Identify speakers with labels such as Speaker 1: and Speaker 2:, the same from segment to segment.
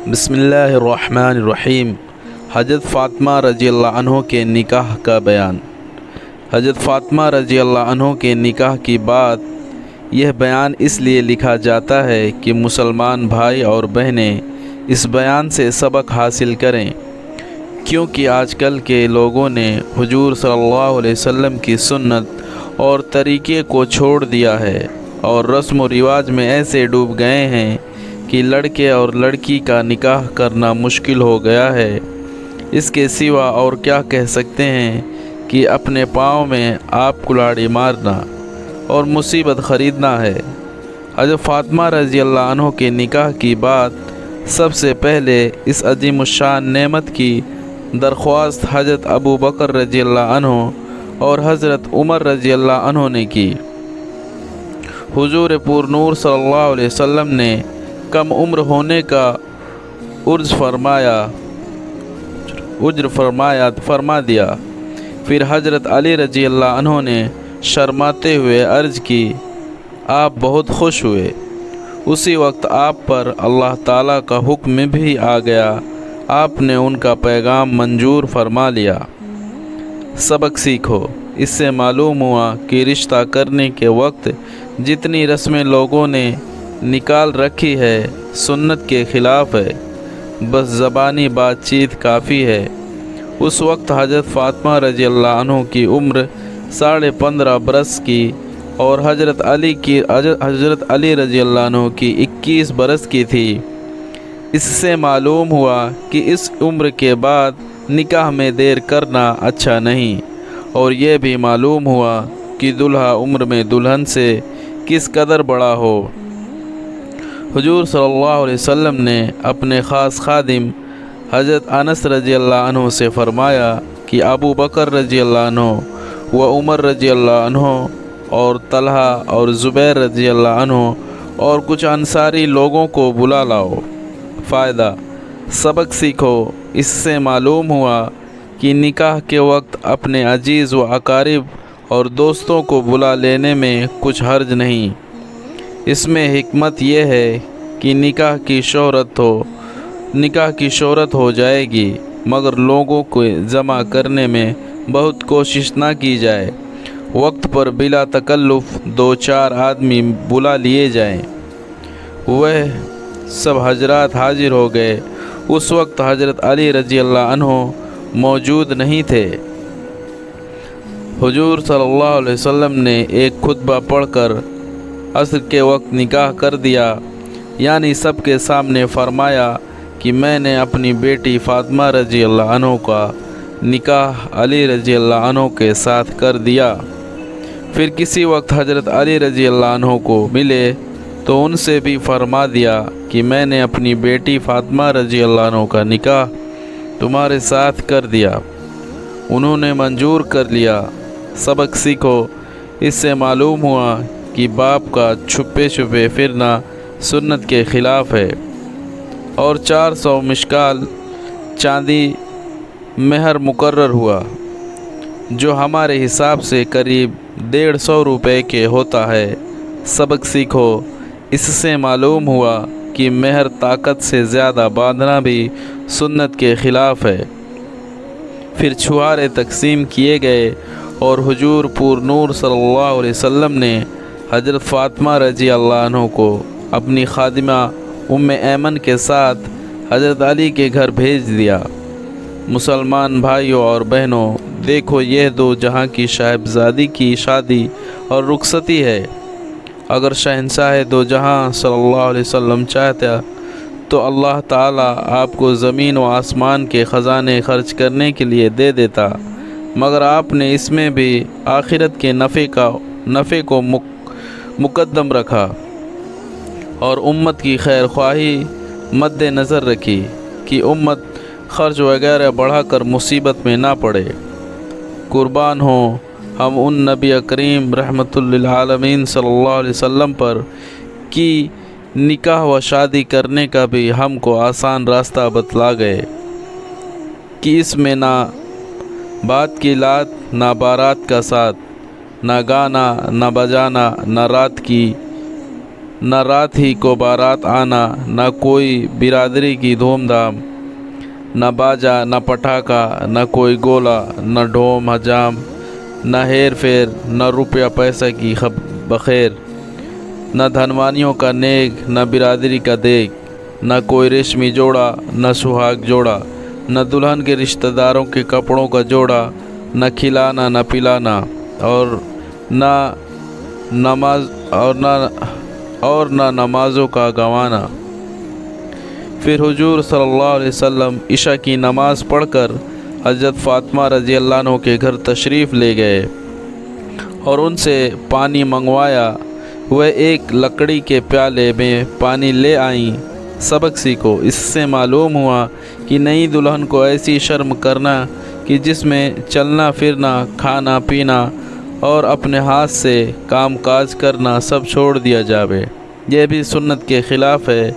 Speaker 1: بسم اللہ الرحمن الرحیم۔ حضرت فاطمہ رضی اللہ عنہ کے نکاح کا بیان۔ حضرت فاطمہ رضی اللہ عنہ کے نکاح کی بات یہ بیان اس لیے لکھا جاتا ہے کہ مسلمان بھائی اور بہنیں اس بیان سے سبق حاصل کریں، کیونکہ آج کل کے لوگوں نے حضور صلی اللہ علیہ وسلم کی سنت اور طریقے کو چھوڑ دیا ہے اور رسم و رواج میں ایسے ڈوب گئے ہیں کہ لڑکے اور لڑکی کا نکاح کرنا مشکل ہو گیا ہے۔ اس کے سوا اور کیا کہہ سکتے ہیں کہ اپنے پاؤں میں آپ کلاڑی مارنا اور مصیبت خریدنا ہے۔ حضرت فاطمہ رضی اللہ عنہ کے نکاح کی بات سب سے پہلے اس عظیم الشان نعمت کی درخواست حضرت ابو بکر رضی اللہ عنہ اور حضرت عمر رضی اللہ عنہ نے کی۔ حضور پور نور صلی اللہ علیہ وسلم نے کم عمر ہونے کا فرما دیا۔ پھر حضرت علی رضی اللہ عنہ نے شرماتے ہوئے عرض کی، آپ بہت خوش ہوئے۔ اسی وقت آپ پر اللہ تعالیٰ کا حکم بھی آ گیا، آپ نے ان کا پیغام منظور فرما لیا۔ سبق سیکھو۔ اس سے معلوم ہوا کہ رشتہ کرنے کے وقت جتنی رسمیں لوگوں نے نکال رکھی ہے سنت کے خلاف ہے، بس زبانی بات چیت کافی ہے۔ اس وقت حضرت فاطمہ رضی اللہ عنہ کی عمر 15.5 برس کی اور حضرت علی رضی اللہ عنہ کی 21 برس کی تھی۔ اس سے معلوم ہوا کہ اس عمر کے بعد نکاح میں دیر کرنا اچھا نہیں، اور یہ بھی معلوم ہوا کہ دلہا عمر میں دلہن سے کس قدر بڑا ہو۔ حضور صلی اللہ علیہ وسلم نے اپنے خاص خادم حضرت انس رضی اللہ عنہ سے فرمایا کہ ابو بکر رضی اللہ عنہ و عمر رضی اللہ عنہ اور طلحہ اور زبیر رضی اللہ عنہ اور کچھ انصاری لوگوں کو بلا لاؤ۔ فائدہ: سبق سیکھو۔ اس سے معلوم ہوا کہ نکاح کے وقت اپنے عزیز و اقارب اور دوستوں کو بلا لینے میں کچھ حرج نہیں۔ اس میں حکمت یہ ہے کہ نکاح کی شہرت ہو جائے گی، مگر لوگوں کو جمع کرنے میں بہت کوشش نہ کی جائے۔ وقت پر بلا تکلف 2-4 آدمی بلا لیے جائیں۔ وہ سب حضرات حاضر ہو گئے۔ اس وقت حضرت علی رضی اللہ عنہ موجود نہیں تھے۔ حضور صلی اللہ علیہ وسلم نے ایک خطبہ پڑھ کر عصر کے وقت نکاح کر دیا، یعنی سب کے سامنے فرمایا کہ میں نے اپنی بیٹی فاطمہ رضی اللہ عنہ کا نکاح علی رضی اللہ عنہ کے ساتھ کر دیا۔ پھر کسی وقت حضرت علی رضی اللہ عنہ کو ملے تو ان سے بھی فرما دیا کہ میں نے اپنی بیٹی فاطمہ رضی اللہ عنہ کا نکاح تمہارے ساتھ کر دیا۔ انہوں نے منظور کر لیا۔ سبق سیکھو۔ اس سے معلوم ہوا کہ باپ کا چھپے پھرنا سنت کے خلاف ہے، اور 400 مشکال چاندی مہر مقرر ہوا، جو ہمارے حساب سے قریب 150 روپے کے ہوتا ہے۔ سبق سیکھو۔ اس سے معلوم ہوا کہ مہر طاقت سے زیادہ باندھنا بھی سنت کے خلاف ہے۔ پھر چھہارے تقسیم کیے گئے اور حضور پور نور صلی اللہ علیہ وسلم نے حضرت فاطمہ رضی اللہ عنہ کو اپنی خادمہ ام ایمن کے ساتھ حضرت علی کے گھر بھیج دیا۔ مسلمان بھائیوں اور بہنوں، دیکھو یہ دو جہاں کی صاحبزادی کی شادی اور رخصتی ہے۔ اگر شہنشاہ دو جہاں صلی اللہ علیہ وسلم چاہتا تو اللہ تعالیٰ آپ کو زمین و آسمان کے خزانے خرچ کرنے کے لیے دے دیتا، مگر آپ نے اس میں بھی آخرت کے نفع کو مقدم رکھا اور امت کی خیر خواہی مد نظر رکھی کہ امت خرچ وغیرہ بڑھا کر مصیبت میں نہ پڑے۔ قربان ہوں ہم ان نبی کریم رحمۃ للعالمین صلی اللہ علیہ وسلم پر کہ نکاح و شادی کرنے کا بھی ہم کو آسان راستہ بتلا گئے کہ اس میں نہ بات کی لات، نہ بارات کا ساتھ، نہ گانا، نہ بجانا، نہ رات کی न रात ही को बारात आना, न कोई बिरादरी की धूमधाम, न बाजा न पटाखा, न कोई गोला, न ढोम हजाम, न हेर फेर, न रुपया पैसा की बखेर, न धनवानियों का नेक, न बिरादरी का देख, न कोई रेशमी जोड़ा, न सुहाग जोड़ा, न दुल्हन के रिश्तेदारों के कपड़ों का जोड़ा, न खिलाना न पिलाना, और न नमाज और न नमाज़ों का गंवाना। फिर हुजूर सल्लल्लाहु अलैहि वसल्लम इशा की नमाज़ पढ़कर हज़रत फ़ातिमा रज़ी अल्लाह अन्हा के घर तशरीफ़ ले गए और उनसे पानी मंगवाया। वह एक लकड़ी के प्याले में पानी ले आईं। सबक सीखो। इससे मालूम हुआ कि नई दुल्हन को ऐसी शर्म करना कि जिसमें चलना फिरना, खाना पीना और अपने हाथ से काम काज करना सब छोड़ दिया जावे। यह भी सुन्नत के ख़िलाफ़ है।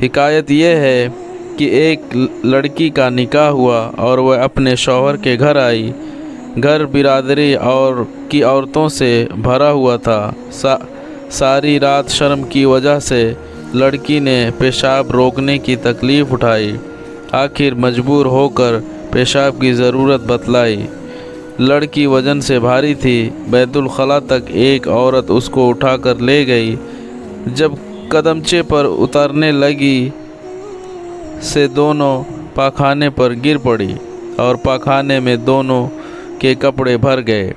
Speaker 1: हिकायत यह है कि एक लड़की का निकाह हुआ और वह अपने शौहर के घर आई। घर बिरादरी और की औरतों से भरा हुआ था। सारी रात शर्म की वजह से लड़की ने पेशाब रोकने की तकलीफ़ उठाई। आखिर मजबूर होकर पेशाब की ज़रूरत बतलाई। लड़की वज़न से भारी थी। बैतुल खला तक एक औरत उसको उठाकर ले गई। जब कदमचे पर उतरने लगी से दोनों पाखाने पर गिर पड़ी और पाखाने में दोनों के कपड़े भर गए।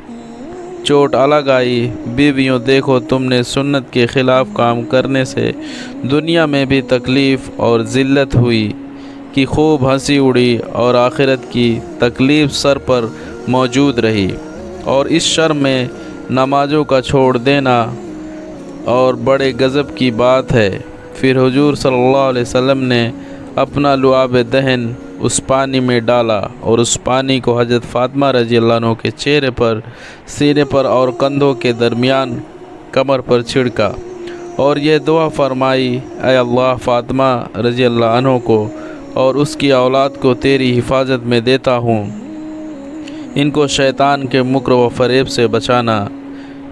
Speaker 1: चोट अलग आई। बीवियों, देखो तुमने सुन्नत के ख़िलाफ़ काम करने से दुनिया में भी तकलीफ़ और ज़िल्लत हुई कि खूब हंसी उड़ी और आखिरत की तकलीफ़ सर पर मौजूद रही। और इस शर्म में नमाज़ों का छोड़ देना और बड़े गज़ब की बात है। फिर हुजूर सल्लल्लाहु अलैहि वसल्लम ने अपना लुआब दहन उस पानी में डाला और उस पानी को हज़रत फ़ातिमा रज़ी अल्लाह अन्हा के चेहरे पर, सीने पर और कंधों के दरमियान कमर पर छिड़का और यह दुआ फरमाई, ऐ अल्लाह, फ़ातिमा रज़ी अल्लाह अन्हा को और उसकी औलाद को तेरी हिफाजत में देता हूँ। इनको शैतान के मुक्र व फ़रेब से बचाना।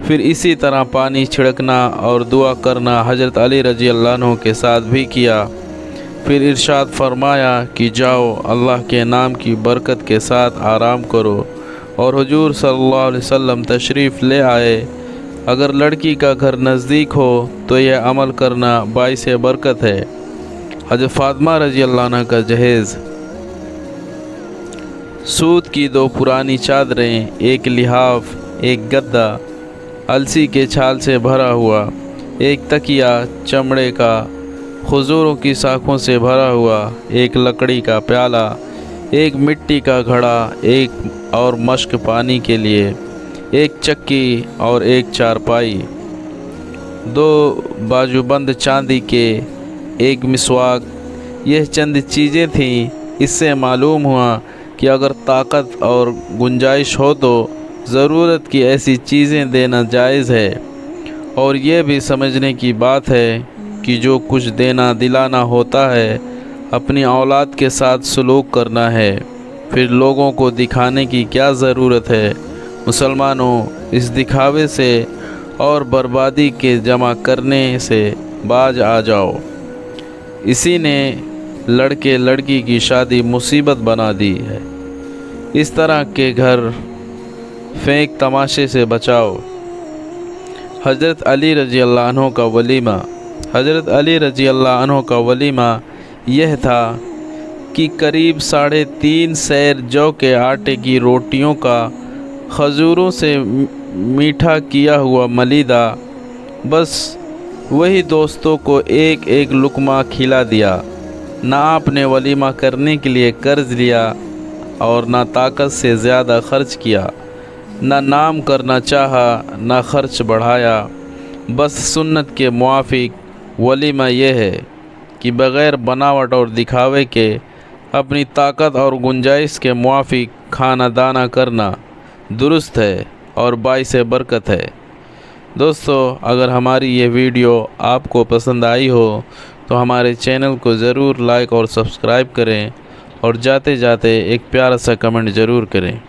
Speaker 1: फिर इसी तरह पानी छिड़कना और दुआ करना हज़रत अली रज़ी अल्लाह अन्हु के साथ भी किया। फिर इरशाद फरमाया कि जाओ, अल्लाह के नाम की बरकत के साथ आराम करो। और हुजूर सल्लल्लाहु अलैहि वसल्लम तशरीफ़ ले आए। अगर लड़की का घर नज़दीक हो तो यह अमल करना बाइस बरकत है। हज़रत फ़ातिमा रज़ी अल्लाह अन्हा का जहेज़। सूत की 2 पुरानी चादरें, एक लिहाफ, एक गद्दा अलसी के छाल से भरा हुआ, एक तकिया चमड़े का खजूरों की शाखों से भरा हुआ, एक लकड़ी का प्याला, एक मिट्टी का घड़ा, एक और मश्क पानी के लिए, एक चक्की और एक चारपाई, 2 बाजूबंद चांदी के, एक मिसवाक। यह चंद चीज़ें थीं। इससे मालूम हुआ कि अगर ताकत और गुंजाइश हो तो ज़रूरत की ऐसी चीज़ें देना जायज़ है। और ये भी समझने की बात है कि जो कुछ देना दिलाना होता है अपनी औलाद के साथ सलूक करना है। फिर लोगों को दिखाने की क्या ज़रूरत है। मुसलमानों, इस दिखावे से और बर्बादी के जमा करने से बाज आ जाओ। इसी ने लड़के लड़की की शादी मुसीबत बना दी है। इस तरह के घर फेंक तमाशे से बचाओ। हज़रत अली रज़ी अल्लाह अन्हु का वलीमा। हज़रत अली रज़ी अल्लाह अन्हु का वलीमा यह था कि करीब 3.5 सैर जौ के आटे की रोटियों का खजूरों से मीठा किया हुआ मलीदा, बस वही दोस्तों को एक एक लुकमा खिला दिया। ना आपने वलीमा करने के लिए कर्ज लिया और ना ताकत से ज़्यादा खर्च किया, ना नाम करना चाहा, ना खर्च बढ़ाया। बस सुन्नत के मुआफिक वलीमा यह है कि बग़ैर बनावट और दिखावे के अपनी ताकत और गुंजाइश के मुआफिक खाना दाना करना दुरुस्त है और बाइस बरकत है। दोस्तों, अगर हमारी ये वीडियो आपको पसंद आई हो तो हमारे चैनल को ज़रूर लाइक और सब्सक्राइब करें और जाते जाते एक प्यारा सा कमेंट ज़रूर करें।